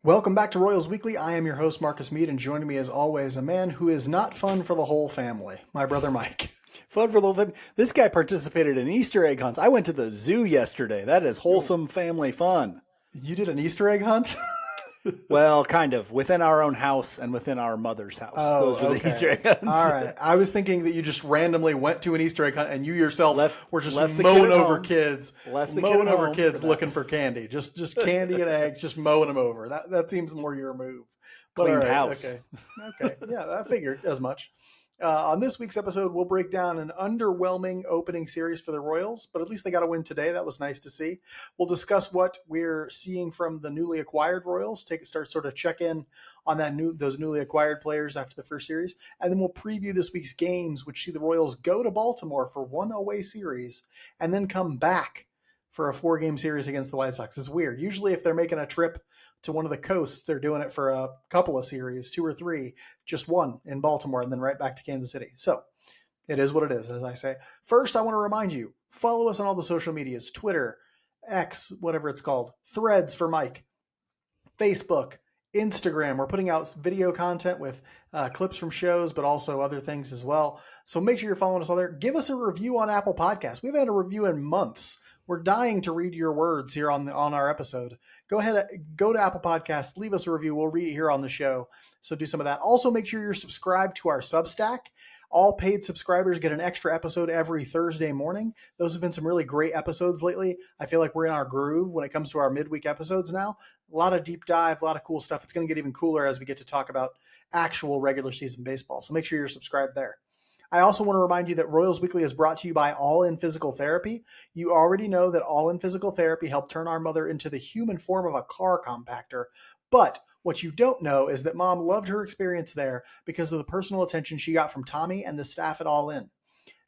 Welcome back to Royals Weekly. I am your host, Marcus Mead, and joining me as always, a man who is not fun for the whole family, my brother Mike. Fun for the whole family. This guy participated in Easter egg hunts. I went to the zoo yesterday. That is wholesome family fun. You did an Easter egg hunt? Well, kind of. Within our own house and within our mother's house. Oh, Those were okay. the Easter egg hunts. All right. I was thinking that you just randomly went to an Easter egg hunt and you yourself were just left the mowing kid at over home. kids, Left the kid mowing at over home kids for that. looking for candy. Just candy and eggs, just mowing them over. That seems more your move. But Cleaned all right, house. Okay. Yeah, I figured as much. On this week's episode, we'll break down an underwhelming opening series for the Royals, but at least they got a win today. That was nice to see. We'll discuss what we're seeing from the newly acquired Royals, sort of check in on those newly acquired players after the first series, and then we'll preview this week's games, which see the Royals go to Baltimore for one away series and then come back for a 4-game series against the White Sox. It's weird. Usually if they're making a trip to one of the coasts, they're doing it for a couple of series, 2 or 3, just one in Baltimore and then right back to Kansas City. So it is what it is, as I say. First, I want to remind you, follow us on all the social medias, Twitter, X, whatever it's called, Threads for Mike, Facebook, Instagram. We're putting out video content with clips from shows, but also other things as well. So make sure you're following us all there. Give us a review on Apple Podcasts. We haven't had a review in months. We're dying to read your words here on our episode. Go ahead, go to Apple Podcasts, leave us a review. We'll read it here on the show. So do some of that. Also, make sure you're subscribed to our Substack. All paid subscribers get an extra episode every Thursday morning. Those have been some really great episodes lately. I feel like we're in our groove when it comes to our midweek episodes now. A lot of deep dive, a lot of cool stuff. It's going to get even cooler as we get to talk about actual regular season baseball. So make sure you're subscribed there. I also want to remind you that Royals Weekly is brought to you by All In Physical Therapy. You already know that All In Physical Therapy helped turn our mother into the human form of a car compactor. But what you don't know is that Mom loved her experience there because of the personal attention she got from Tommy and the staff at All In.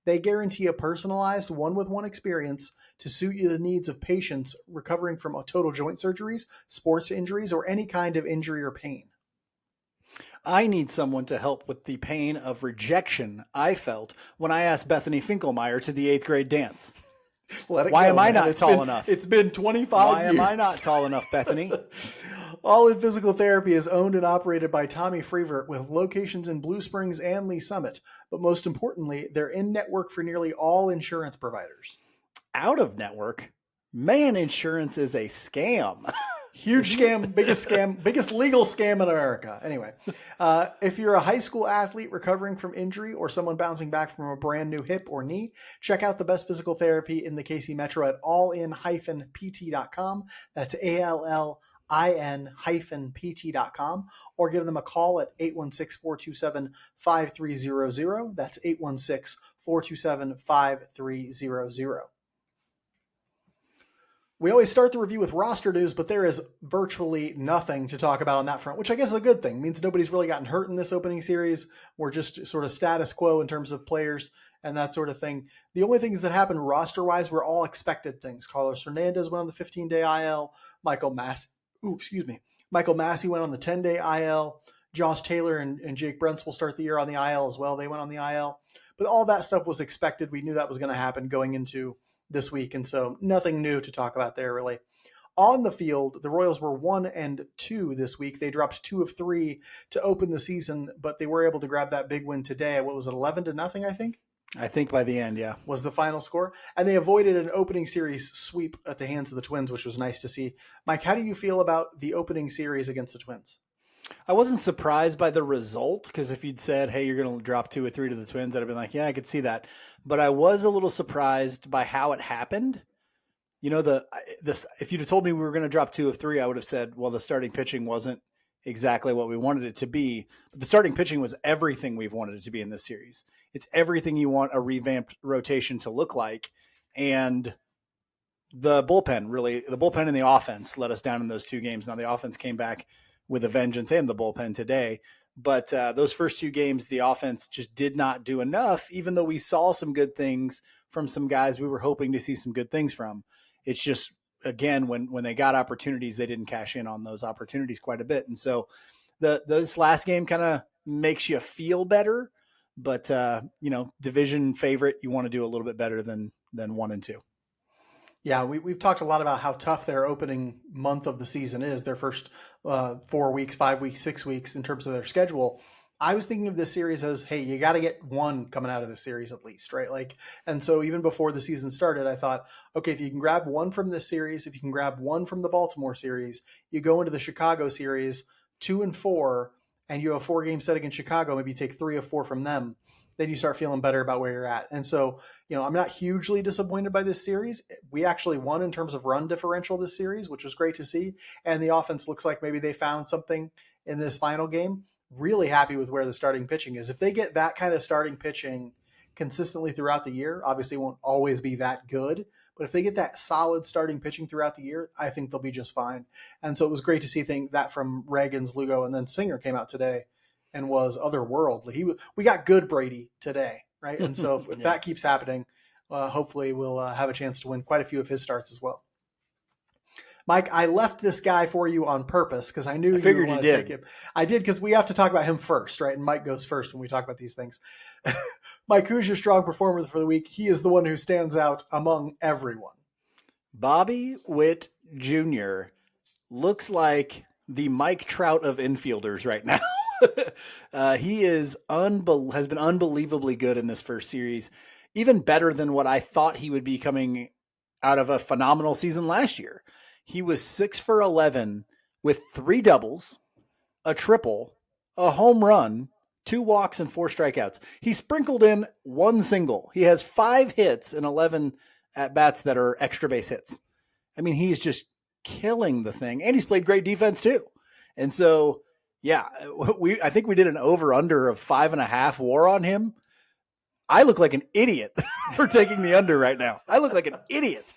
They guarantee a personalized one-with-one experience to suit the needs of patients recovering from total joint surgeries, sports injuries, or any kind of injury or pain. I need someone to help with the pain of rejection I felt when I asked Bethany Finkelmeyer to the 8th grade dance. Why am I not tall enough? It's been 25 Why years. am I not tall enough, Bethany? All In Physical Therapy is owned and operated by Tommy Freevert with locations in Blue Springs and Lee Summit. But most importantly, they're in network for nearly all insurance providers. Out of network? Man, insurance is a scam. Huge scam, biggest legal scam in America. Anyway, if you're a high school athlete recovering from injury or someone bouncing back from a brand new hip or knee, check out the best physical therapy in the KC Metro at allin-pt.com. That's ALLIN-pt.com, or give them a call at 816-427-5300. That's 816-427-5300. We always start the review with roster news, but there is virtually nothing to talk about on that front, which I guess is a good thing. It means nobody's really gotten hurt in this opening series. We're just sort of status quo in terms of players and that sort of thing. The only things that happened roster-wise were all expected things. Carlos Hernandez went on the 15-day IL. Michael Massey went on the 10-day IL. Josh Taylor and Jake Brentz will start the year on the IL as well. They went on the IL. But all that stuff was expected. We knew that was going to happen going into this week, and so nothing new to talk about there really. On the field, the Royals were 1-2 this week. They dropped 2 of 3 to open the season, but they were able to grab that big win today. What was it, 11-0, I think? I think by the end, yeah. Was the final score. And they avoided an opening series sweep at the hands of the Twins, which was nice to see. Mike, how do you feel about the opening series against the Twins? I wasn't surprised by the result, because if you'd said, hey, you're going to drop 2 or 3 to the Twins, I'd have been like, yeah, I could see that. But I was a little surprised by how it happened. You know, if you'd have told me we were going to drop 2 of 3, I would have said, well, the starting pitching wasn't exactly what we wanted it to be. But the starting pitching was everything we've wanted it to be in this series. It's everything you want a revamped rotation to look like. And the bullpen and the offense let us down in those 2 games. Now the offense came back with a vengeance and the bullpen today. But those first 2 games, the offense just did not do enough, even though we saw some good things from some guys we were hoping to see some good things from. It's just, again, when they got opportunities, they didn't cash in on those opportunities quite a bit. And so this last game kind of makes you feel better. But, division favorite, you want to do a little bit better than 1-2. Yeah, we've talked a lot about how tough their opening month of the season is, their first 4 weeks, 5 weeks, 6 weeks in terms of their schedule. I was thinking of this series as, hey, you got to get one coming out of this series at least, right? Like, and so even before the season started, I thought, okay, if you can grab one from this series, if you can grab one from the Baltimore series, you go into the Chicago series, 2-4, and you have a 4 game set against Chicago. Maybe you take 3 or 4 from them. Then you start feeling better about where you're at. And so, I'm not hugely disappointed by this series. We actually won in terms of run differential this series, which was great to see. And the offense looks like maybe they found something in this final game. Really happy with where the starting pitching is. If they get that kind of starting pitching consistently throughout the year, obviously it won't always be that good. But if they get that solid starting pitching throughout the year, I think they'll be just fine. And so it was great to see that from Reagans, Lugo, and then Singer came out today and was otherworldly. We got good Brady today, right? And so if Yeah. that keeps happening, hopefully we'll have a chance to win quite a few of his starts as well. Mike, I left this guy for you on purpose because I knew I you would figured you want to take did. him. I did because we have to talk about him first, right? And Mike goes first when we talk about these things. Mike, who's your strong performer for the week? He is the one who stands out among everyone. Bobby Witt Jr. looks like the Mike Trout of infielders right now. He has been unbelievably good in this first series, even better than what I thought he would be coming out of a phenomenal season last year. He was 6 for 11 with 3 doubles, a triple, a home run, 2 walks, and 4 strikeouts. He sprinkled in 1 single. He has 5 hits and 11 at bats that are extra base hits. I mean, he's just killing the thing, and he's played great defense too. And so, yeah, I think we did an over under of 5.5 WAR on him. I look like an idiot for taking the under right now. I look like an idiot.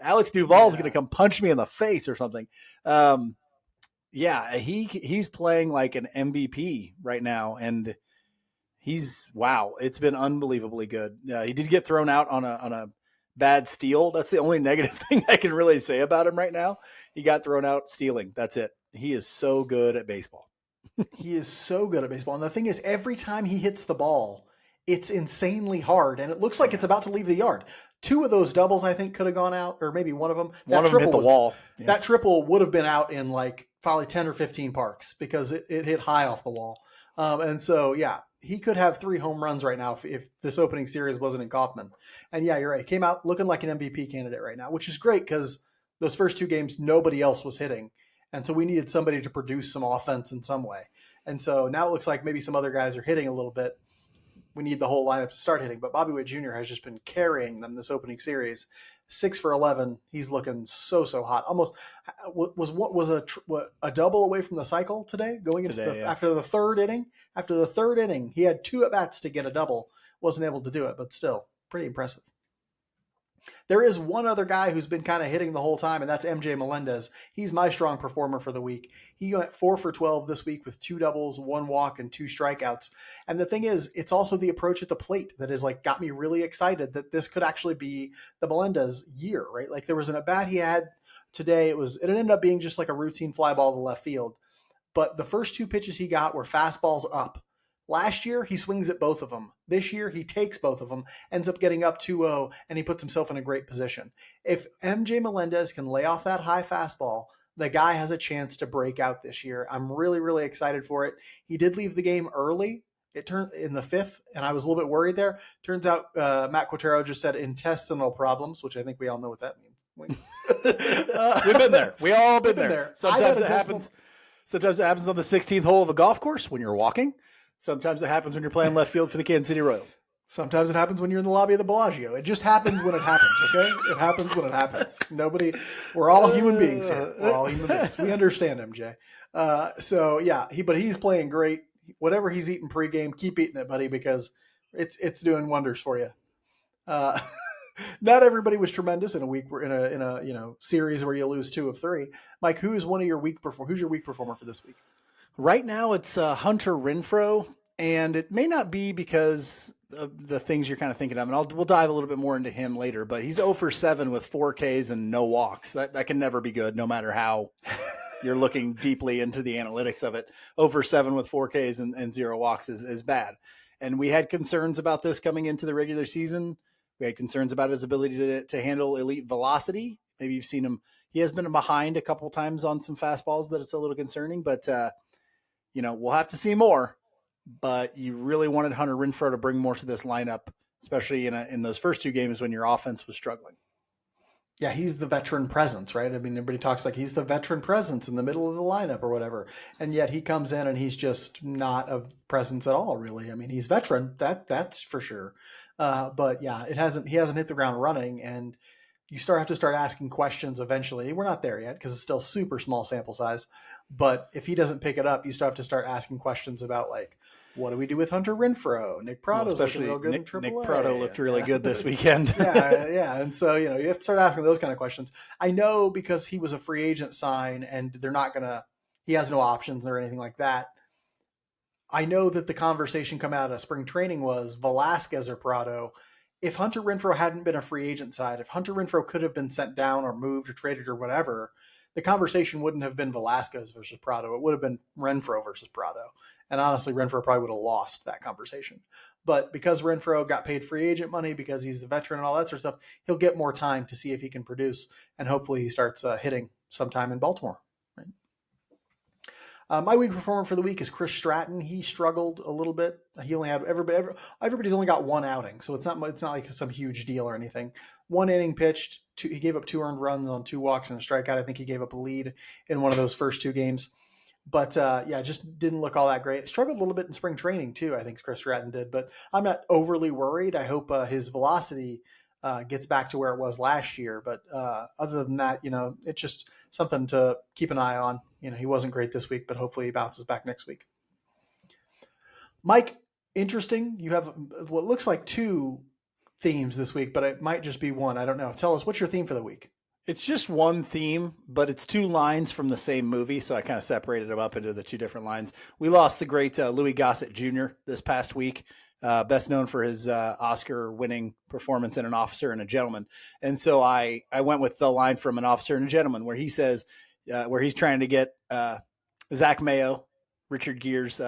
Alex Duvall's going to come punch me in the face or something. Yeah, he's playing like an MVP right now, and wow. It's been unbelievably good. He did get thrown out on a bad steal. That's the only negative thing I can really say about him right now. He got thrown out stealing. That's it. He is so good at baseball. He is so good at baseball. And the thing is, every time he hits the ball, it's insanely hard. And it looks like it's about to leave the yard. 2 of those doubles, I think, could have gone out, or maybe one of them. One of them hit the wall. Yeah. That triple would have been out in like probably 10 or 15 parks because it hit high off the wall. And so, yeah, he could have 3 home runs right now if this opening series wasn't in Kaufman. And yeah, you're right. He came out looking like an MVP candidate right now, which is great because those first 2 games, nobody else was hitting. And so we needed somebody to produce some offense in some way. And so now it looks like maybe some other guys are hitting a little bit. We need the whole lineup to start hitting. But Bobby Witt Jr. has just been carrying them this opening series. 6 for 11. He's looking so hot. Almost was a double away from the cycle today going into after the third inning. After the third inning, he had 2 at bats to get a double. Wasn't able to do it, but still pretty impressive. There is one other guy who's been kind of hitting the whole time, and that's MJ Melendez. He's my strong performer for the week. He went 4 for 12 this week with 2 doubles, 1 walk, and 2 strikeouts. And the thing is, it's also the approach at the plate that has like got me really excited that this could actually be the Melendez year, right? Like there was an at bat he had today. It ended up being just like a routine fly ball to left field. But the first 2 pitches he got were fastballs up. Last year, he swings at both of them. This year, he takes both of them, ends up getting up 2-0, and he puts himself in a great position. If MJ Melendez can lay off that high fastball, the guy has a chance to break out this year. I'm really, really excited for it. He did leave the game early. It turned in the 5th, and I was a little bit worried there. Turns out Matt Quintero just said intestinal problems, which I think we all know what that means. We've been there. We all been there. Sometimes it happens. Sometimes it happens on the 16th hole of a golf course when you're walking. Sometimes it happens when you're playing left field for the Kansas City Royals. Sometimes it happens when you're in the lobby of the Bellagio. It just happens when it happens, okay? It happens when it happens. We're all human beings here. We're all human beings. We understand MJ. So yeah, he's playing great. Whatever he's eating pregame, keep eating it, buddy, because it's doing wonders for you. Not everybody was tremendous in a series where you lose 2 of 3. Mike, who's your weak performer for this week? Right now, it's Hunter Renfroe, and it may not be because of the things you're kind of thinking of, and we'll dive a little bit more into him later, but he's 0 for 7 with 4 Ks and no walks. That can never be good, no matter how you're looking deeply into the analytics of it. 0 for 7 with 4 Ks and 0 walks is bad. And we had concerns about this coming into the regular season. We had concerns about his ability to handle elite velocity. Maybe you've seen him. He has been behind a couple times on some fastballs that it's a little concerning, but we'll have to see more. But you really wanted Hunter Renfroe to bring more to this lineup, especially in those first two games when your offense was struggling. Yeah, he's the veteran presence, right? I mean, everybody talks like he's the veteran presence in the middle of the lineup or whatever. And yet he comes in and he's just not a presence at all, really. I mean, he's veteran, that's for sure. But yeah, he hasn't hit the ground running, and you have to start asking questions eventually. We're not there yet because it's still super small sample size. But if he doesn't pick it up, you still have to start asking questions about like, what do we do with Hunter Renfroe? Nick Prado's looking real good in AAA. Nick Prado looked really good this weekend. yeah. And so, you have to start asking those kind of questions. I know because he was a free agent sign and he has no options or anything like that. I know that the conversation coming out of spring training was Velasquez or Prado. If Hunter Renfroe hadn't been a free agent side, if Hunter Renfroe could have been sent down or moved or traded or whatever, the conversation wouldn't have been Velasquez versus Prado. It would have been Renfroe versus Prado. And honestly, Renfroe probably would have lost that conversation. But because Renfroe got paid free agent money, because he's the veteran and all that sort of stuff, he'll get more time to see if he can produce. And hopefully he starts hitting sometime in Baltimore. Right? My weak performer for the week is Chris Stratton. He struggled a little bit. He only had everybody's only got one outing, so it's not like some huge deal or anything. One inning pitched. He gave up 2 earned runs on 2 walks and a strikeout. I think he gave up a lead in one of those first 2 games. But just didn't look all that great. Struggled a little bit in spring training too. I think Chris Stratton did, but I'm not overly worried. I hope his velocity gets back to where it was last year. But other than that, it's just something to keep an eye on. He wasn't great this week, but hopefully he bounces back next week. Mike, interesting. You have what looks like 2 themes this week, but it might just be one. I don't know. Tell us, what's your theme for the week? It's just one theme, but it's 2 lines from the same movie, so I kind of separated them up into the 2 different lines. We lost the great Louis Gossett Jr. this past week, best known for his Oscar-winning performance in An Officer and a Gentleman. And so I went with the line from An Officer and a Gentleman where he says, where he's trying to get Zach Mayo, Richard Gere's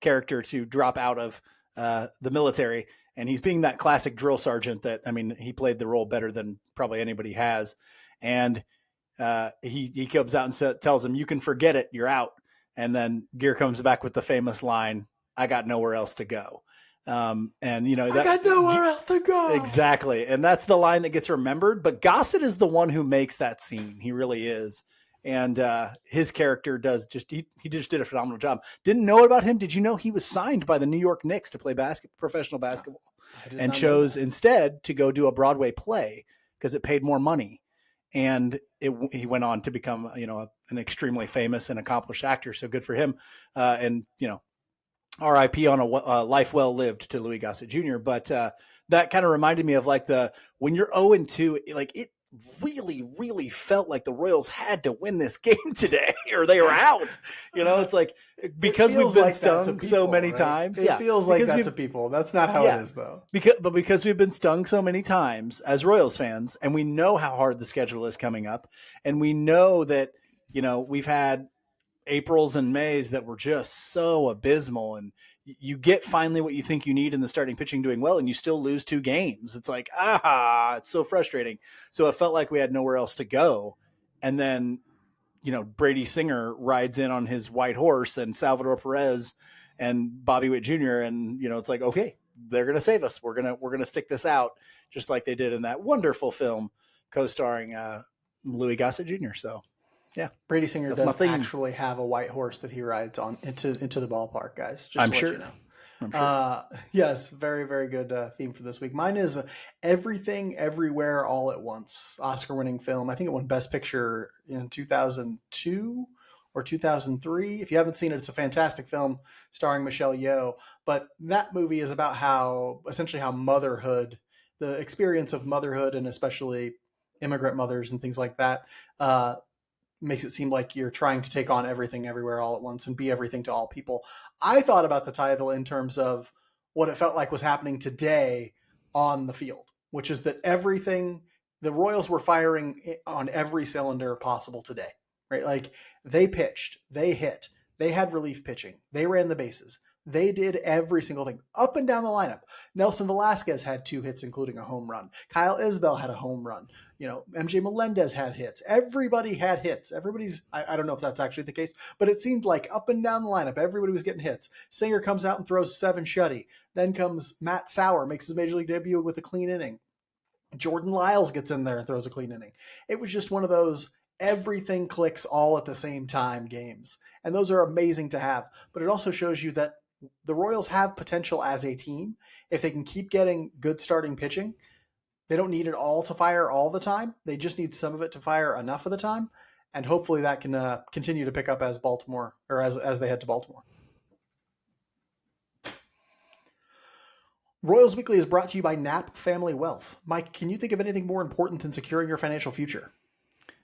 character, to drop out of the military. And he's being that classic drill sergeant that, he played the role better than probably anybody has. And he comes out and tells him, "You can forget it. You're out." And then Gere comes back with the famous line, "I got nowhere else to go." I got nowhere else to go. Exactly. And that's the line that gets remembered. But Gossett is the one who makes that scene. He really is. And his character he just did a phenomenal job. Didn't know about him. Did you know he was signed by the New York Knicks to play professional basketball, and chose instead to go do a Broadway play because it paid more money? And he went on to become, an extremely famous and accomplished actor. So good for him. R.I.P. on a life well lived to Louis Gossett Jr. But that kind of reminded me of when you're 0-2, it really, really felt like the Royals had to win this game today or they were out. It's like, because we've been stung so many times. It feels like that's a people. That's not how it is, though. Because we've been stung so many times as Royals fans, and we know how hard the schedule is coming up, and we know that, we've had Aprils and Mays that were just so abysmal, and you get finally what you think you need in the starting pitching doing well, and you still lose 2 games. It's like, it's so frustrating. So it felt like we had nowhere else to go. And then, Brady Singer rides in on his white horse, and Salvador Perez and Bobby Witt Jr. And, it's like, okay, they're going to save us. We're going to stick this out just like they did in that wonderful film co-starring Louis Gossett Jr. So, yeah, Brady Singer does actually have a white horse that he rides on into the ballpark, guys. I'm sure. I'm sure. Yes, very, very good theme for this week. Mine is Everything, Everywhere, All at Once, Oscar-winning film. I think it won Best Picture in 2002 or 2003. If you haven't seen it, it's a fantastic film starring Michelle Yeoh. But that movie is about how motherhood, the experience of motherhood, and especially immigrant mothers and things like that, makes it seem like you're trying to take on everything everywhere all at once and be everything to all people. I thought about the title in terms of what it felt like was happening today on the field, which is that the Royals were firing on every cylinder possible today, right? Like, they pitched, they hit, they had relief pitching, they ran the bases, They did every single thing up and down the lineup. Nelson Velasquez had 2 hits, including a home run. Kyle Isbell had a home run. MJ Melendez had hits. Everybody had hits. I don't know if that's actually the case, but it seemed like up and down the lineup, everybody was getting hits. Singer comes out and throws 7 shutty. Then comes Matt Sauer, makes his major league debut with a clean inning. Jordan Lyles gets in there and throws a clean inning. It was just one of those everything clicks all at the same time games. And those are amazing to have. But it also shows you that the Royals have potential as a team. If they can keep getting good starting pitching, they don't need it all to fire all the time. They just need some of it to fire enough of the time. And hopefully that can continue to pick up as Baltimore, or as they head to Baltimore. Royals Weekly is brought to you by Knapp Family Wealth. Mike, can you think of anything more important than securing your financial future?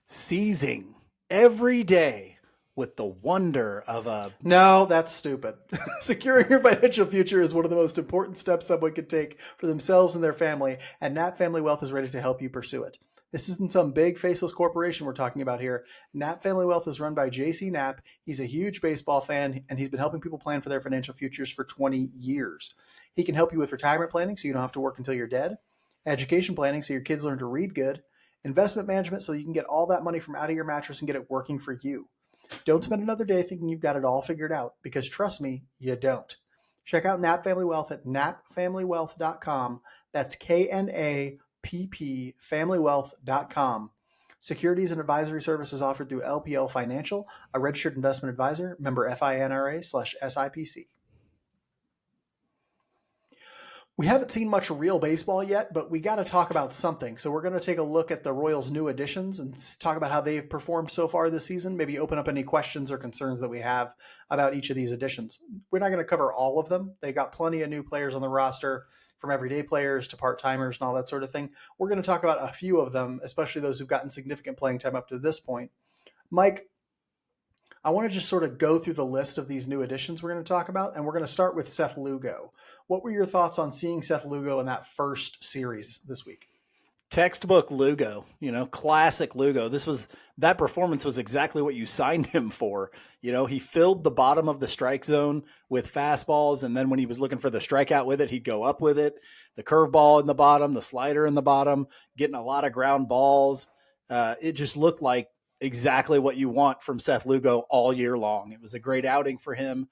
Seizing every day with the wonder of a... No, that's stupid. Securing your financial future is one of the most important steps someone could take for themselves and their family, and Knapp Family Wealth is ready to help you pursue it. This isn't some big faceless corporation we're talking about here. Knapp Family Wealth is run by J.C. Knapp. He's a huge baseball fan, and he's been helping people plan for their financial futures for 20 years. He can help you with retirement planning so you don't have to work until you're dead, education planning so your kids learn to read good, investment management so you can get all that money from out of your mattress and get it working for you. Don't spend another day thinking you've got it all figured out, because trust me, you don't. Check out Knapp Family Wealth at knappfamilywealth.com. That's KNAPP familywealth.com. Securities and advisory services offered through LPL Financial, a registered investment advisor, member FINRA/SIPC. We haven't seen much real baseball yet, but we got to talk about something. So we're going to take a look at the Royals' new additions and talk about how they've performed so far this season, maybe open up any questions or concerns that we have about each of these additions. We're not going to cover all of them. They got plenty of new players on the roster, from everyday players to part-timers and all that sort of thing. We're going to talk about a few of them, especially those who've gotten significant playing time up to this point. Mike, I want to just sort of go through the list of these new additions we're going to talk about, and we're going to start with Seth Lugo. What were your thoughts on seeing Seth Lugo in that first series this week? Textbook Lugo, classic Lugo. That performance was exactly what you signed him for. He filled the bottom of the strike zone with fastballs, and then when he was looking for the strikeout with it, he'd go up with it. The curveball in the bottom, the slider in the bottom, getting a lot of ground balls. It just looked like exactly what you want from Seth Lugo all year long. It was a great outing for him.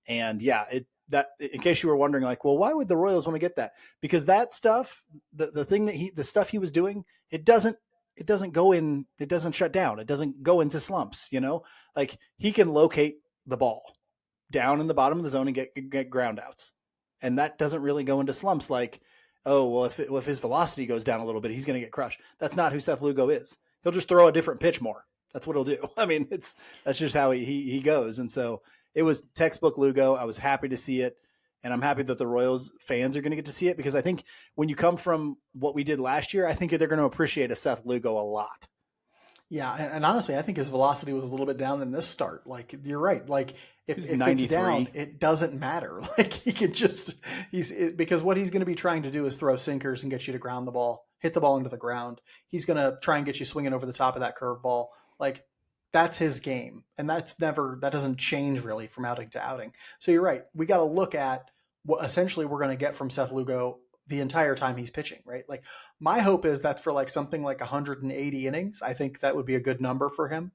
And yeah, that in case you were wondering, like, well, why would the Royals want to get that? Because that stuff, the stuff he was doing, it doesn't shut down. It doesn't go into slumps, like he can locate the ball down in the bottom of the zone and get ground outs. And that doesn't really go into slumps. Like, oh, well, if his velocity goes down a little bit, he's going to get crushed. That's not who Seth Lugo is. He'll just throw a different pitch more. That's what he'll do. I mean, that's just how he goes. And so it was textbook Lugo. I was happy to see it. And I'm happy that the Royals fans are going to get to see it, because I think when you come from what we did last year, I think they're going to appreciate a Seth Lugo a lot. Yeah, and honestly, I think his velocity was a little bit down in this start. Like, you're right. Like, if it's down, it doesn't matter. Like, he can just because what he's going to be trying to do is throw sinkers and get you to ground the ball, hit the ball into the ground. He's going to try and get you swinging over the top of that curveball. Like, that's his game, and that doesn't change really from outing to outing. So you're right. We got to look at what essentially we're going to get from Seth Lugo the entire time he's pitching, right? Like, my hope is that's for like something like 180 innings. I think that would be a good number for him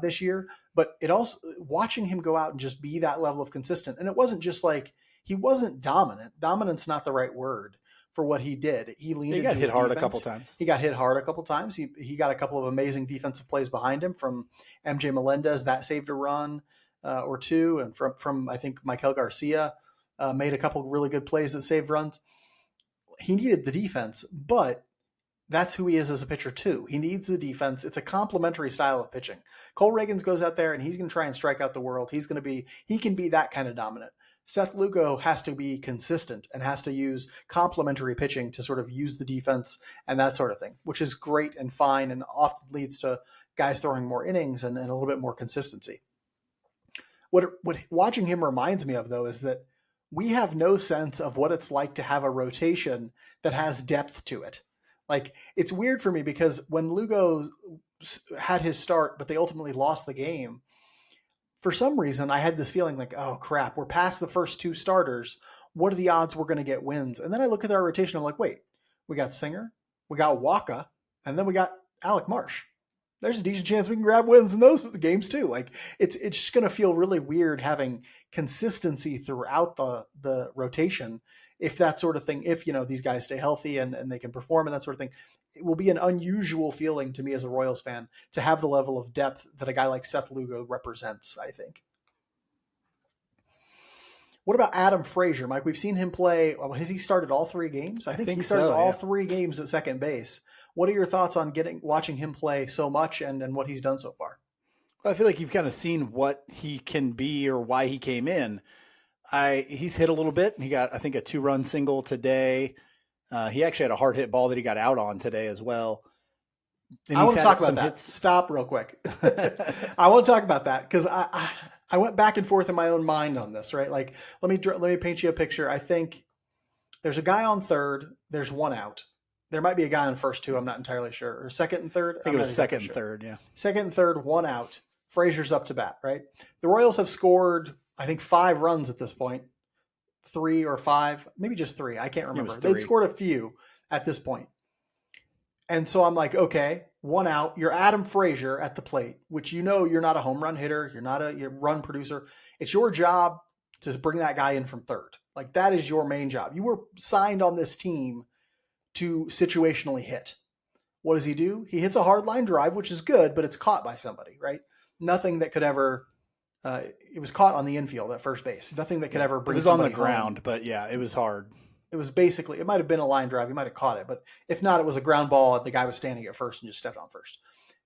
this year. But it also, watching him go out and just be that level of consistent, and it wasn't just like, he wasn't dominant. Dominant's not the right word for what he did. He got hit hard a couple times. He got hit hard a couple times. He got a couple of amazing defensive plays behind him from MJ Melendez that saved a run or two, and from I think Michael Garcia made a couple of really good plays that saved runs. He needed the defense, but that's who he is as a pitcher too. He needs the defense. It's a complementary style of pitching. Cole Reagans goes out there and he's going to try and strike out the world. He can be that kind of dominant. Seth Lugo has to be consistent and has to use complementary pitching to sort of use the defense and that sort of thing, which is great and fine and often leads to guys throwing more innings and a little bit more consistency. What watching him reminds me of, though, is that we have no sense of what it's like to have a rotation that has depth to it. Like, it's weird for me because when Lugo had his start, but they ultimately lost the game, for some reason, I had this feeling like, oh crap, we're past the first two starters. What are the odds we're going to get wins? And then I look at our rotation. I'm like, wait, we got Singer, we got Waka, and then we got Alec Marsh. There's a decent chance we can grab wins in those games too. Like it's just going to feel really weird having consistency throughout the rotation. If that sort of thing, if these guys stay healthy and they can perform and that sort of thing, it will be an unusual feeling to me as a Royals fan to have the level of depth that a guy like Seth Lugo represents, I think. What about Adam Frazier, Mike? We've seen him play. Has he started all three games? I think he started so, all yeah. three games at second base. What are your thoughts on watching him play so much and what he's done so far? Well, I feel like you've kind of seen what he can be or why he came in. He's hit a little bit. He got, I think, a 2-run single today. He actually had a hard hit ball that he got out on today as well. And I want to talk about that. Hits. Stop real quick. I want to talk about that because I went back and forth in my own mind on this, right? Like, let me paint you a picture. I think there's a guy on third. There's one out. There might be a guy on first too. I'm not entirely sure. Or second and third. I think it was second and third. Yeah. Second and third, one out. Frazier's up to bat, right? The Royals have scored, I think, 5 runs at this point. 3 or 5, maybe just 3. I can't remember. They'd scored a few at this point. And so I'm like, okay, one out. You're Adam Frazier at the plate, which you're not a home run hitter. You're not a run producer. It's your job to bring that guy in from third. Like, that is your main job. You were signed on this team to situationally hit. What does he do? He hits a hard line drive, which is good, but it's caught by somebody, right? Nothing that could ever it was caught on the infield at first base. Nothing that could ever bring somebody home. It was on the ground, but yeah, it was hard. It was basically, it might have been a line drive. He might have caught it, but if not, it was a ground ball. The guy was standing at first and just stepped on first.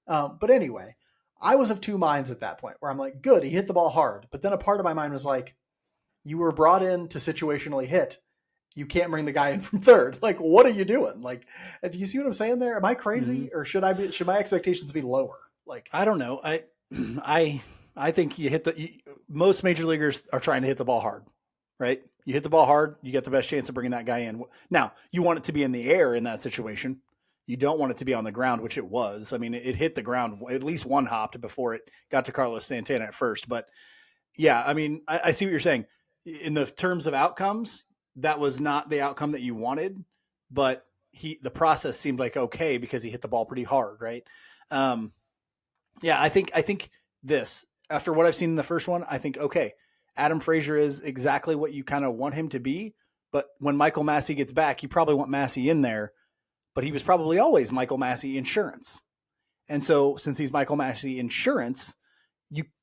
But anyway, I was of two minds at that point where I'm like, good, he hit the ball hard. But then a part of my mind was like, you were brought in to situationally hit. You can't bring the guy in from third. Like, what are you doing? Like, do you see what I'm saying there? Am I crazy, or should my expectations be lower? Like, I don't know. I think most major leaguers are trying to hit the ball hard, right? You hit the ball hard, you get the best chance of bringing that guy in. Now, you want it to be in the air in that situation. You don't want it to be on the ground, which it was. I mean, it hit the ground, at least one hopped before it got to Carlos Santana at first. But yeah, I mean, I see what you're saying. In the terms of outcomes, that was not the outcome that you wanted, but the process seemed like okay because he hit the ball pretty hard, right? Yeah, I think this, after what I've seen in the first one, I think, okay, Adam Frazier is exactly what you kind of want him to be. But when Michael Massey gets back, you probably want Massey in there, but he was probably always Michael Massey insurance. And so since he's Michael Massey insurance,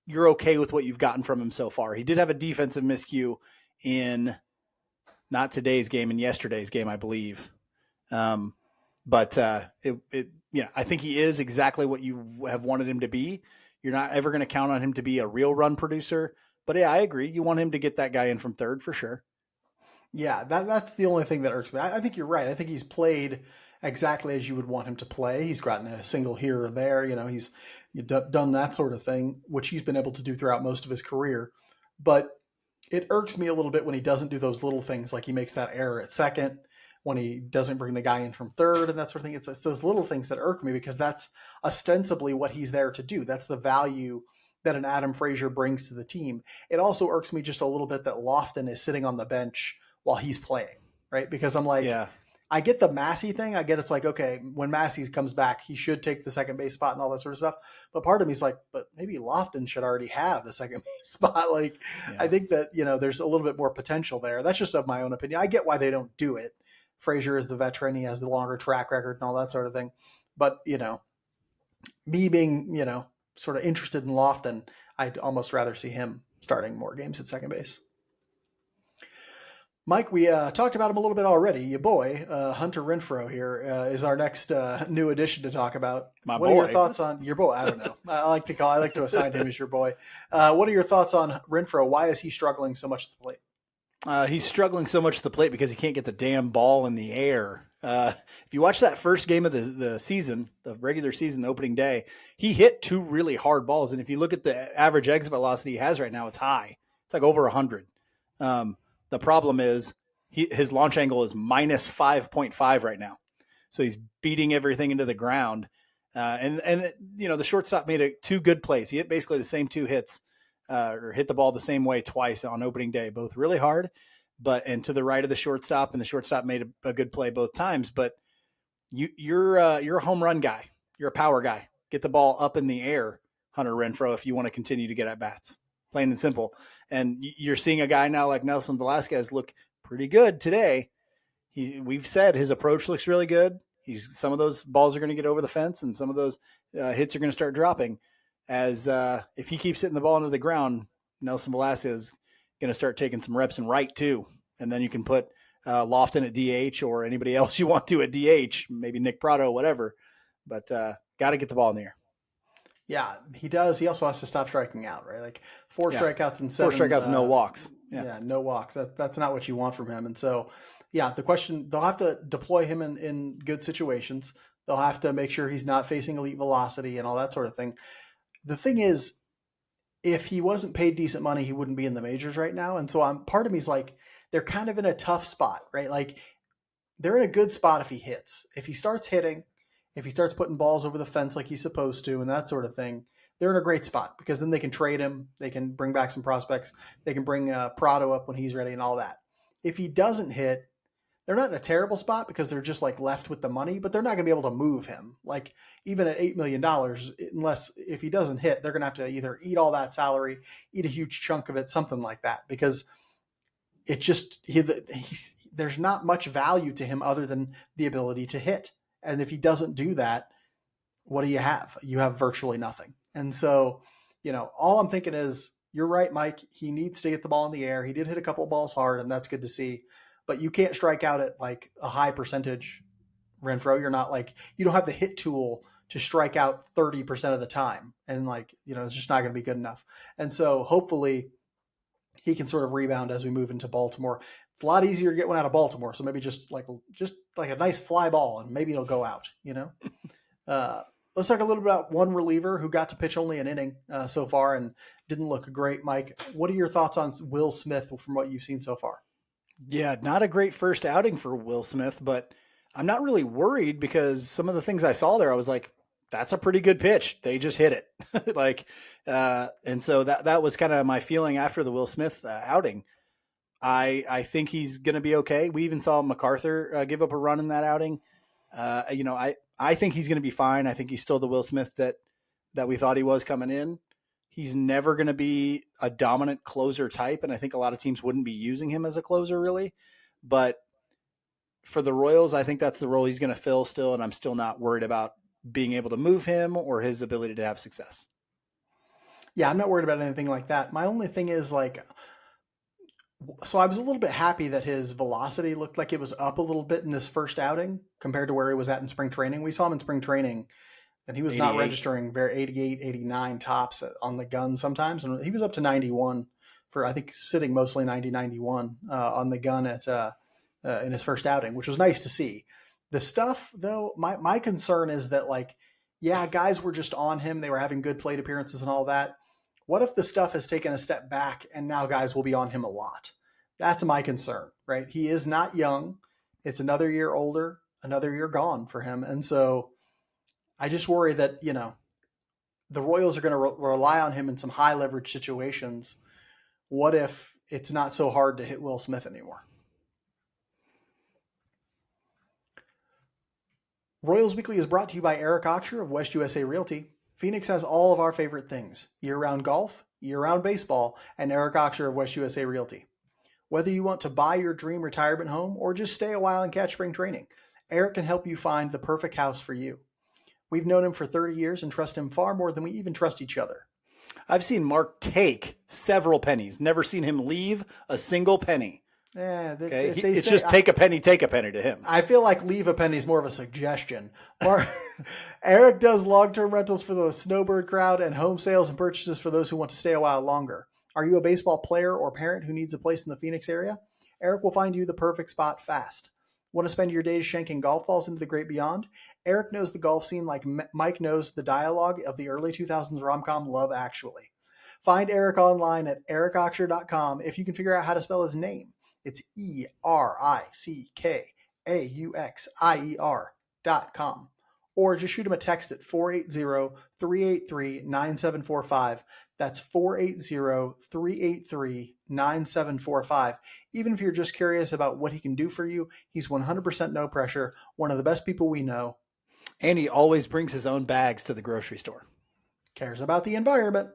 you're okay with what you've gotten from him so far. He did have a defensive miscue in not today's game, in yesterday's game, I believe. But I think he is exactly what you have wanted him to be. You're not ever going to count on him to be a real run producer. But yeah, I agree. You want him to get that guy in from third for sure. Yeah, that's the only thing that irks me. I think you're right. I think he's played exactly as you would want him to play. He's gotten a single here or there. He's done that sort of thing, which he's been able to do throughout most of his career. But it irks me a little bit when he doesn't do those little things, like he makes that error at second, when he doesn't bring the guy in from third and that sort of thing. It's those little things that irk me because that's ostensibly what he's there to do. That's the value that an Adam Frazier brings to the team. It also irks me just a little bit that Lofton is sitting on the bench while he's playing, right? Because I'm like, yeah. I get the Massey thing. I get it's like, okay, when Massey comes back, he should take the second base spot and all that sort of stuff. But part of me is like, but maybe Lofton should already have the second base spot. Like, yeah. I think that, there's a little bit more potential there. That's just of my own opinion. I get why they don't do it. Frazier is the veteran. He has the longer track record and all that sort of thing. But, me being, sort of interested in Lofton, I'd almost rather see him starting more games at second base. Mike, we talked about him a little bit already. Your boy, Hunter Renfroe here, is our next new addition to talk about. What are your thoughts on your boy? I don't know. I like to assign him as your boy. What are your thoughts on Renfroe? Why is he struggling so much at the plate? He's struggling so much at the plate because he can't get the damn ball in the air. If you watch that first game of the season, the regular season, the opening day, he hit 2 really hard balls. And if you look at the average exit velocity he has right now, it's high. It's like over 100. The problem is his launch angle is minus 5.5 right now. So he's beating everything into the ground. And the shortstop made 2 good plays. He hit basically the same 2 hits. or hit the ball the same way twice on opening day, both really hard, and to the right of the shortstop, and the shortstop made a good play both times. But you're a home run guy. You're a power guy. Get the ball up in the air, Hunter Renfroe, if you want to continue to get at bats. Plain and simple. And you're seeing a guy now like Nelson Velasquez look pretty good today. We've said his approach looks really good. Some of those balls are going to get over the fence, and some of those hits are going to start dropping. As if he keeps hitting the ball into the ground, Nelson Velasquez is going to start taking some reps in right too, and then you can put Lofton at DH or anybody else you want to at DH, maybe Nick Prado, whatever. But got to get the ball in the air. Yeah, he does. He also has to stop striking out, right? Like four strikeouts and 7. 4 strikeouts, no walks. Yeah, no walks. That's not what you want from him. And so, yeah, the question, they'll have to deploy him in good situations. They'll have to make sure he's not facing elite velocity and all that sort of thing. The thing is, if he wasn't paid decent money, he wouldn't be in the majors right now. And so part of me is like, they're kind of in a tough spot, right? Like they're in a good spot if he hits. If he starts hitting, if he starts putting balls over the fence like he's supposed to and that sort of thing, they're in a great spot because then they can trade him. They can bring back some prospects. They can bring Prado up when he's ready and all that. If he doesn't hit, they're not in a terrible spot because they're just like left with the money, but they're not going to be able to move him. Like even at $8 million, unless if he doesn't hit, they're going to have to either eat all that salary, eat a huge chunk of it, something like that, because it just, there's not much value to him other than the ability to hit. And if he doesn't do that, what do you have? You have virtually nothing. And so, all I'm thinking is, you're right, Mike. He needs to get the ball in the air. He did hit a couple of balls hard, and that's good to see. But you can't strike out at like a high percentage, Renfroe. You're not like, you don't have the hit tool to strike out 30% of the time. And like, it's just not going to be good enough. And so hopefully he can sort of rebound as we move into Baltimore. It's a lot easier to get one out of Baltimore. So maybe just like a nice fly ball and maybe it'll go out, Let's talk a little bit about one reliever who got to pitch only an inning so far and didn't look great. Mike, what are your thoughts on Will Smith from what you've seen so far? Yeah, not a great first outing for Will Smith, but I'm not really worried because some of the things I saw there, I was like, that's a pretty good pitch. They just hit it. And so that was kind of my feeling after the Will Smith outing. I think he's going to be okay. We even saw MacArthur give up a run in that outing. I think he's going to be fine. I think he's still the Will Smith that we thought he was coming in. He's never going to be a dominant closer type, and I think a lot of teams wouldn't be using him as a closer really. But for the Royals, I think that's the role he's going to fill still, and I'm still not worried about being able to move him or his ability to have success. Yeah, I'm not worried about anything like that. My only thing is so I was a little bit happy that his velocity looked like it was up a little bit in this first outing compared to where he was at in spring training. We saw him in spring training, and he was 88. Not registering very 88, 89 tops on the gun sometimes. And he was up to 91 for, I think, sitting mostly 90, 91 on the gun in his first outing, which was nice to see. The stuff, though, my concern is that, guys were just on him. They were having good plate appearances and all that. What if the stuff has taken a step back and now guys will be on him a lot? That's my concern, right? He is not young. It's another year older, another year gone for him. And so I just worry that, the Royals are going to rely on him in some high leverage situations. What if it's not so hard to hit Will Smith anymore? Royals Weekly is brought to you by Eric Oxer of West USA Realty. Phoenix has all of our favorite things: year-round golf, year-round baseball, and Eric Oxer of West USA Realty. Whether you want to buy your dream retirement home or just stay a while and catch spring training, Eric can help you find the perfect house for you. We've known him for 30 years and trust him far more than we even trust each other. I've seen Mark take several pennies, never seen him leave a single penny. Yeah, it's just take a penny to him. I feel like leave a penny is more of a suggestion. Eric does long-term rentals for the snowbird crowd and home sales and purchases for those who want to stay a while longer. Are you a baseball player or parent who needs a place in the Phoenix area? Eric will find you the perfect spot fast. Want to spend your days shanking golf balls into the great beyond? Eric knows the golf scene like Mike knows the dialogue of the early 2000s rom-com Love Actually. Find Eric online at ericoxer.com if you can figure out how to spell his name. It's ERICKAUXIER.com. or just shoot him a text at 480-383-9745. That's 480-383-9745. Even if you're just curious about what he can do for you, he's 100% no pressure, one of the best people we know. And he always brings his own bags to the grocery store. Cares about the environment.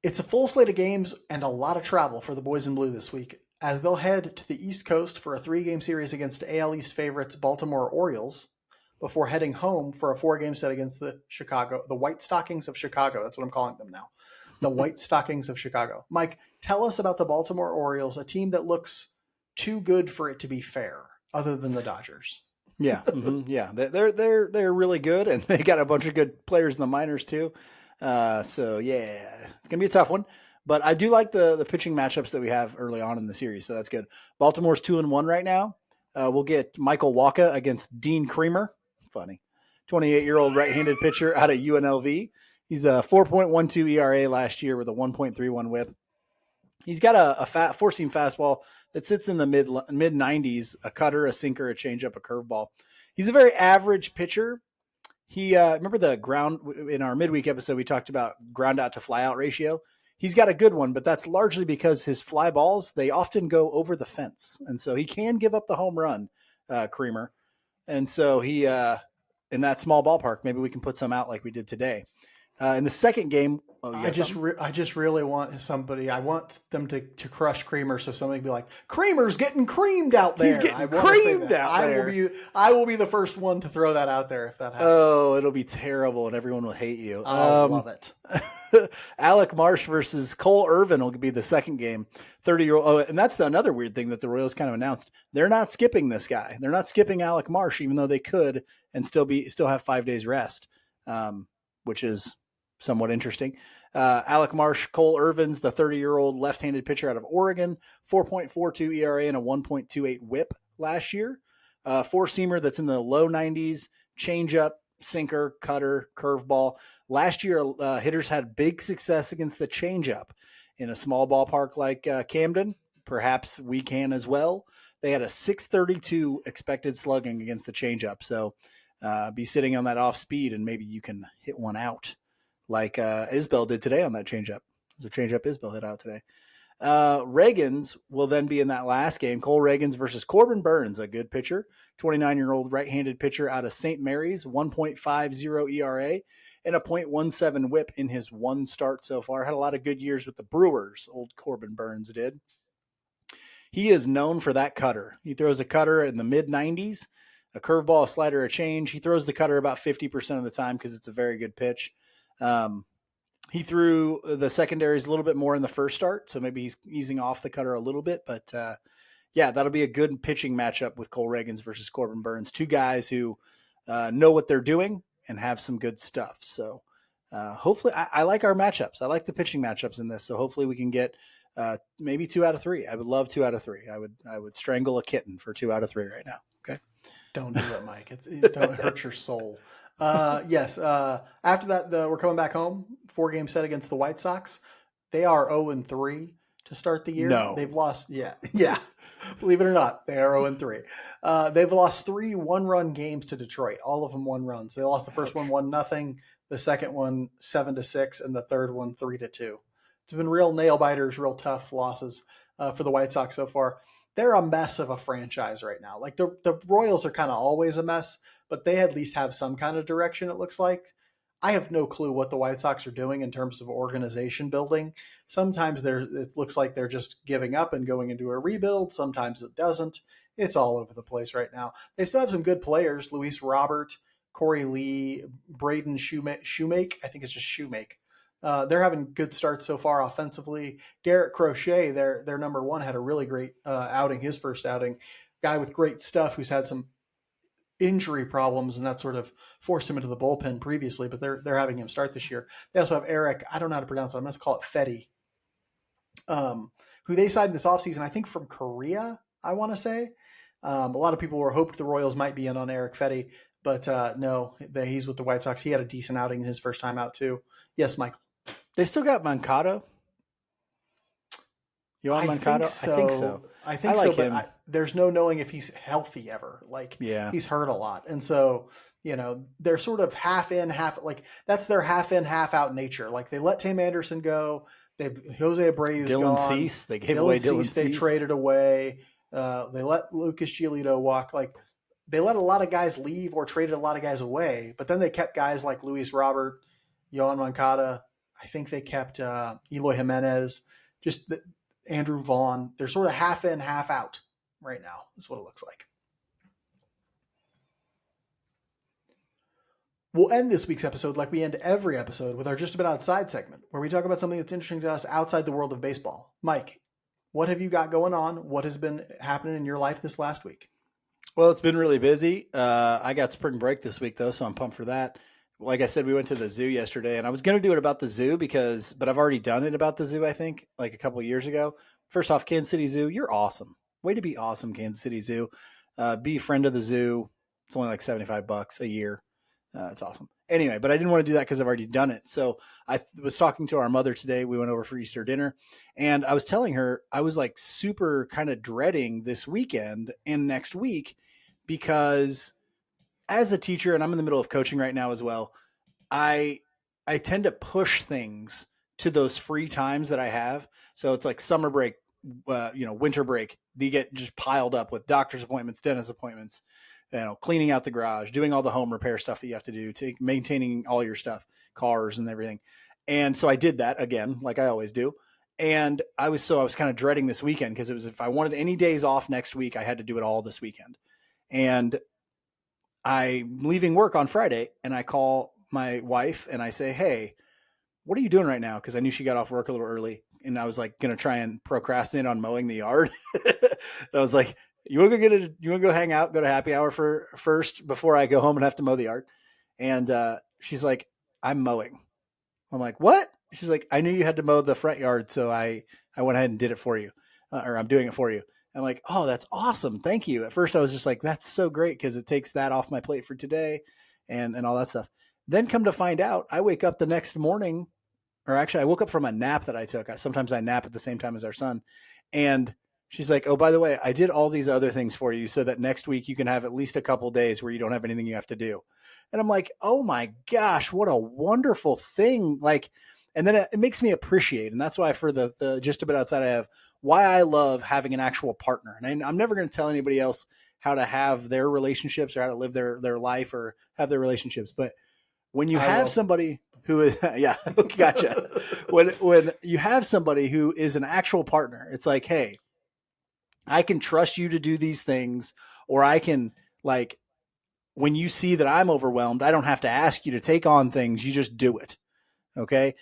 It's a full slate of games and a lot of travel for the boys in blue this week, as they'll head to the East Coast for a 3-game series against AL East favorites Baltimore Orioles before heading home for a 4-game set against the White Stockings of Chicago. That's what I'm calling them now. The White Stockings of Chicago. Mike, tell us about the Baltimore Orioles, a team that looks too good for it to be fair, other than the Dodgers. Yeah, yeah, they're really good, and they got a bunch of good players in the minors too. So yeah, it's gonna be a tough one. But I do like the pitching matchups that we have early on in the series, so that's good. Baltimore's 2-1 right now. We'll get Michael Wacha against Dean Creamer. Funny, 28-year-old right-handed pitcher out of UNLV. He's a 4.12 ERA last year with a 1.31 WHIP. He's got a four-seam fastball that sits in the mid 90s, a cutter, a sinker, a changeup, a curveball. He's a very average pitcher. He remember the ground in our midweek episode we talked about ground out to fly out ratio. He's got a good one, but that's largely because his fly balls, they often go over the fence, and so he can give up the home run, Creamer. And so he in that small ballpark, maybe we can put some out like we did today. In the second game, I just really want somebody. I want them to crush Creamer, so somebody can be like, "Creamer's getting creamed out there." He's getting creamed out there. I will be the first one to throw that out there if that happens. Oh, it'll be terrible, and everyone will hate you. I love it. Alec Marsh versus Cole Irvin will be the second game. 30-year-old. Oh, and that's another weird thing that the Royals kind of announced. They're not skipping this guy. They're not skipping Alec Marsh, even though they could and still have 5 days rest, which is somewhat interesting. Alec Marsh, Cole Irvin's the 30-year-old left-handed pitcher out of Oregon, 4.42 ERA and a 1.28 WHIP last year. Four-seamer that's in the low 90s, changeup, sinker, cutter, curveball. Last year, hitters had big success against the changeup in a small ballpark like Camden. Perhaps we can as well. They had a 632 expected slugging against the changeup. So be sitting on that off speed and maybe you can hit one out like Isbell did today on that changeup. It was a changeup Isbell hit out today. Reagans will then be in that last game. Cole Reagans versus Corbin Burns, a good pitcher, 29-year-old right-handed pitcher out of St. Mary's, 1.50 ERA and a 0.17 WHIP in his one start so far. Had a lot of good years with the Brewers, old Corbin Burns did. He is known for that cutter. He throws a cutter in the mid-90s, a curveball, a slider, a change. He throws the cutter about 50% of the time because it's a very good pitch. He threw the secondaries a little bit more in the first start, so maybe he's easing off the cutter a little bit. But, yeah, that'll be a good pitching matchup with Cole Reagans versus Corbin Burns, two guys who know what they're doing and have some good stuff. So hopefully I like our matchups. I like the pitching matchups in this, so hopefully we can get maybe 2 out of 3. I would love 2 out of 3. I would strangle a kitten for 2 out of 3 right now. Okay. Don't do it, Mike. It don't hurt your soul. Yes. After that, we're coming back home. 4-game set against the White Sox. They are 0-3 to start the year. No, they've lost. Yeah. Believe it or not, they are 0-3. They've lost 3 one-run games to Detroit. All of them 1 runs. They lost the first one 1-0, the second one 7-6, and the third one 3-2. It's been real nail biters, real tough losses for the White Sox so far. They're a mess of a franchise right now. Like the Royals are kind of always a mess, but they at least have some kind of direction, it looks like. I have no clue what the White Sox are doing in terms of organization building. Sometimes it looks like they're just giving up and going into a rebuild. Sometimes it doesn't. It's all over the place right now. They still have some good players. Luis Robert, Corey Lee, Braden Shoemake. I think it's just Shoemake. They're having good starts so far offensively. Garrett Crochet, their number one, had a really great outing, his first outing. Guy with great stuff who's had some injury problems, and that sort of forced him into the bullpen previously, but they're having him start this year. They also have Eric, I don't know how to pronounce it, I'm going to call it Fetty, who they signed this offseason, I think from Korea, I want to say. A lot of people were hoped the Royals might be in on Eric Fetty, but no, he's with the White Sox. He had a decent outing in his first time out too. Yes, Michael. They still got Mancado. Yohan I think Moncada? I think so. so. I I think so, like but him. there's no knowing if he's healthy ever. Like Yeah. he's hurt a lot, and so they're sort of half in, half like that's their half in, half out nature. Like they let Tim Anderson go. They've Jose Abreu's Dylan gone. Cease. They gave Dylan away Dylan Cease they Cease. traded away. They let Lucas Giolito walk. Like they let a lot of guys leave or traded a lot of guys away, but then they kept guys like Luis Robert, Yohan Moncada. I think they kept Eloy Jimenez. Just Andrew Vaughn. They're sort of half in, half out right now, is what it looks like. We'll end this week's episode like we end every episode with our Just About Outside segment, where we talk about something that's interesting to us outside the world of baseball. Mike, what have you got going on? What has been happening in your life this last week? Well, it's been really busy. I got spring break this week, though, so I'm pumped for that. Like I said, we went to the zoo yesterday, and I was going to do it about the zoo but I've already done it about the zoo, I think, like a couple of years ago. First off, Kansas City Zoo, you're awesome. Way to be awesome, Kansas City Zoo. Be a friend of the zoo. It's only like $75 a year. It's awesome. Anyway, but I didn't want to do that because I've already done it. So I was talking to our mother today. We went over for Easter dinner, and I was telling her I was like super kind of dreading this weekend and next week because as a teacher, and I'm in the middle of coaching right now as well, I I tend to push things to those free times that I have. So it's like summer break, winter break. You get just piled up with doctor's appointments, dentist appointments, cleaning out the garage, doing all the home repair stuff that you have to do, maintaining all your stuff, cars and everything. And so I did that again, like I always do. And I was kind of dreading this weekend because it was if I wanted any days off next week, I had to do it all this weekend. And I'm leaving work on Friday and I call my wife and I say, "Hey, what are you doing right now?" Because I knew she got off work a little early and I was like going to try and procrastinate on mowing the yard. And I was like, you want to go hang out, go to happy hour for first before I go home and have to mow the yard? And she's like, "I'm mowing." I'm like, "What?" She's like, "I knew you had to mow the front yard. So I went ahead and did it for you, or I'm doing it for you." I'm like, "Oh, that's awesome. Thank you." At first I was just like, "That's so great." Cause it takes that off my plate for today and all that stuff. Then come to find out, I wake up the next morning, or actually I woke up from a nap that I took. Sometimes I nap at the same time as our son. And she's like, "Oh, by the way, I did all these other things for you so that next week you can have at least a couple days where you don't have anything you have to do." And I'm like, "Oh my gosh, what a wonderful thing." Like, and then it makes me appreciate. And that's why for the Just a Bit Outside, I have why I love having an actual partner. And I'm never going to tell anybody else how to have their relationships or how to live their life or have their relationships. But when you I have will. somebody who is yeah, gotcha. When you have somebody who is an actual partner, it's like, "Hey, I can trust you to do these things, or I can like when you see that I'm overwhelmed, I don't have to ask you to take on things. You just do it." Okay.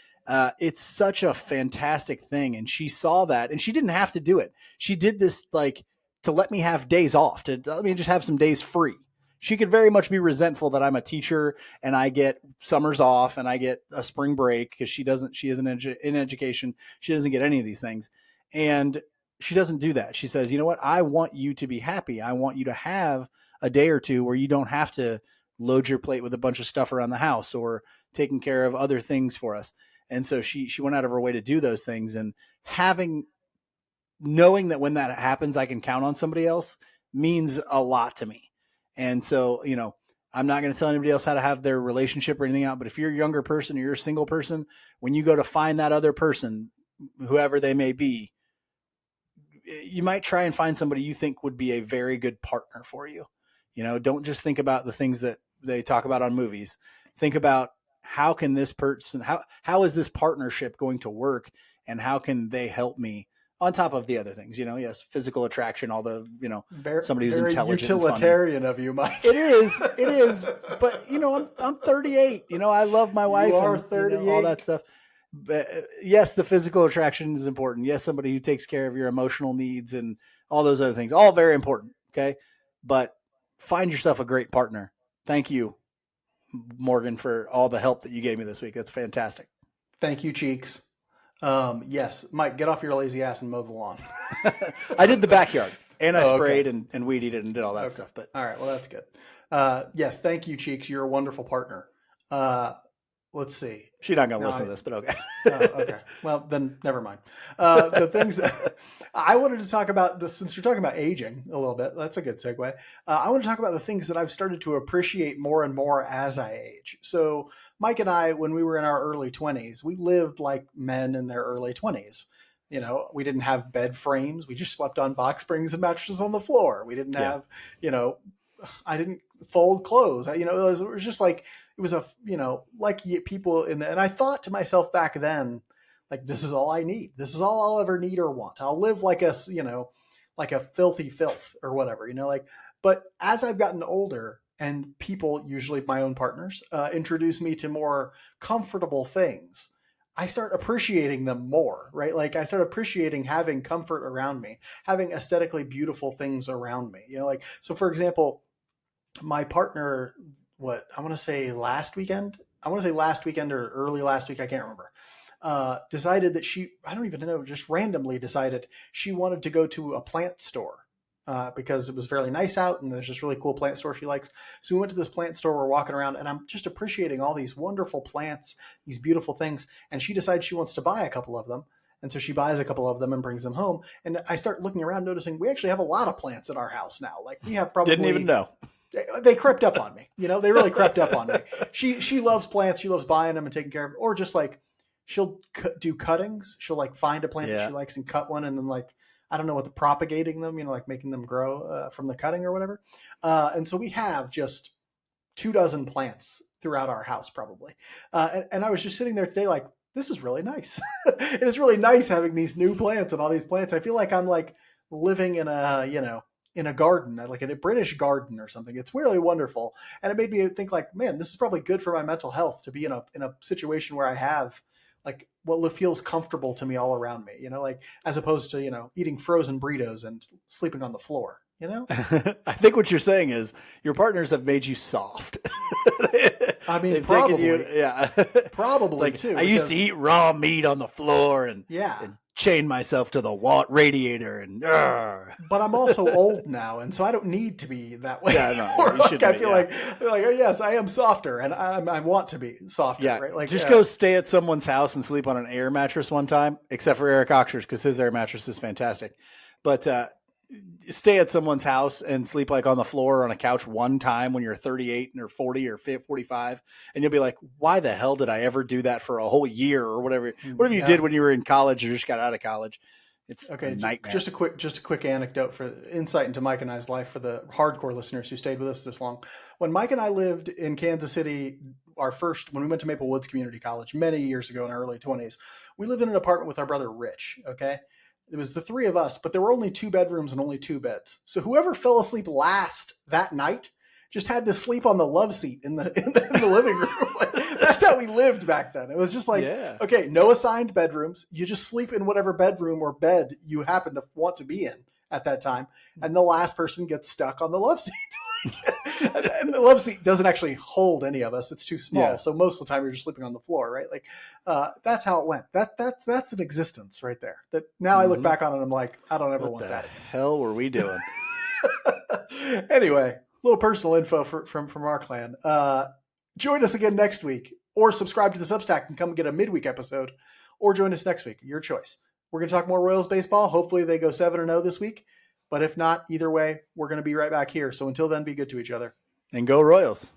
It's such a fantastic thing. And she saw that and she didn't have to do it. She did this like to let me have days off, to let me just have some days free. She could very much be resentful that I'm a teacher and I get summers off and I get a spring break because she isn't in education. She doesn't get any of these things. And she doesn't do that. She says, "You know what? I want you to be happy. I want you to have a day or two where you don't have to load your plate with a bunch of stuff around the house or taking care of other things for us." And so she went out of her way to do those things, and knowing that when that happens, I can count on somebody else means a lot to me. And so, I'm not going to tell anybody else how to have their relationship or anything out. But if you're a younger person or you're a single person, when you go to find that other person, whoever they may be, you might try and find somebody you think would be a very good partner for you. Don't just think about the things that they talk about on movies. Think about how can this person, how is this partnership going to work and how can they help me on top of the other things, yes, physical attraction, all the, Very, somebody who's very intelligent and funny. utilitarian of you, Mike. It is, but I'm 38, I love my wife You are and 38. all that stuff. But yes, the physical attraction is important. Yes, somebody who takes care of your emotional needs and all those other things, all very important. Okay. But find yourself a great partner. Thank you, Morgan, for all the help that you gave me this week. That's fantastic. Thank you, Cheeks. Yes, Mike, get off your lazy ass and mow the lawn. I did the backyard and I Oh, okay. sprayed and weed eated and did all that stuff. But all right, well, that's good. Yes, thank you, Cheeks. You're a wonderful partner. let's see. She's not going to No, listen to this, but okay. Okay. Well, then never mind. The things I wanted to talk about this, since you're talking about aging a little bit, that's a good segue. I want to talk about the things that I've started to appreciate more and more as I age. So Mike and I, when we were in our early 20s, we lived like men in their early 20s. You know, we didn't have bed frames. We just slept on box springs and mattresses on the floor. We didn't Yeah. have, you know, I didn't fold clothes. You know, it was just like, it was a, you know, like people in the, and I thought to myself back then, like, this is all I need. This is all I'll ever need or want. I'll live like a, you know, like a filthy filth or whatever, you know, like, but as I've gotten older and people, usually my own partners, introduce me to more comfortable things, I start appreciating them more, right? Like I start appreciating having comfort around me, having aesthetically beautiful things around me, you know, like, so for example, my partner, what I want to say last weekend, or early last week, I can't remember, decided that I don't even know, just randomly decided she wanted to go to a plant store. Because it was fairly nice out and there's this really cool plant store she likes. So we went to this plant store, we're walking around and I'm just appreciating all these wonderful plants, these beautiful things. And she decides she wants to buy a couple of them. And so she buys a couple of them and brings them home. And I start looking around, noticing we actually have a lot of plants in our house now. Like we have probably... Didn't even know. They crept up on me. You know, they really crept up on me. She loves plants. She loves buying them and taking care of them. Or just like she'll do cuttings. She'll like find a plant that she likes and cut one, and then like, I don't know what, the propagating them, you know, like making them grow from the cutting or whatever. And so we have just 24 plants throughout our house probably. And I was just sitting there today like, this is really nice. It is really nice having these new plants and all these plants. I feel like I'm like living in a, you know, in a garden, like in a British garden or something. It's really wonderful. And it made me think like, man, this is probably good for my mental health to be in a situation where I have like what feels comfortable to me all around me, you know, like as opposed to, you know, eating frozen burritos and sleeping on the floor, you know? I think what you're saying is your partners have made you soft. I mean, They've probably, taken you, yeah. probably like, too. I used to eat raw meat on the floor and chain myself to the radiator and. But I'm also old now, and so I don't need to be that way. Yeah, no, you like, I be, feel like, oh, yes, I am softer, and I want to be softer. Yeah, right? Like, just go stay at someone's house and sleep on an air mattress one time, except for Eric Oxford's because his air mattress is fantastic. But stay at someone's house and sleep like on the floor or on a couch one time when you're 38 or 40 or 45, and you'll be like, why the hell did I ever do that for a whole year or whatever you did when you were in college or just got out of college? It's okay. a nightmare. Just a quick anecdote for insight into Mike and I's life for the hardcore listeners who stayed with us this long. When Mike and I lived in Kansas City, when we went to Maple Woods Community College many years ago in our early 20s, we lived in an apartment with our brother Rich. Okay. It was the three of us, but there were only 2 bedrooms and only 2 beds. So whoever fell asleep last that night just had to sleep on the love seat in the living room. That's how we lived back then. It was just like, okay, no assigned bedrooms. You just sleep in whatever bedroom or bed you happen to want to be in at that time. And the last person gets stuck on the love seat. And the love seat doesn't actually hold any of us. It's too small. Yeah. So most of the time you're just sleeping on the floor, right? Like that's how it went. That's an existence right there. That now I look back on it and I'm like, I don't ever want that. What the hell were we doing? Anyway, a little personal info from our clan. Join us again next week, or subscribe to the Substack and come get a midweek episode, or join us next week. Your choice. We're going to talk more Royals baseball. Hopefully they go 7-0 this week. But if not, either way, we're going to be right back here. So until then, be good to each other. And go Royals.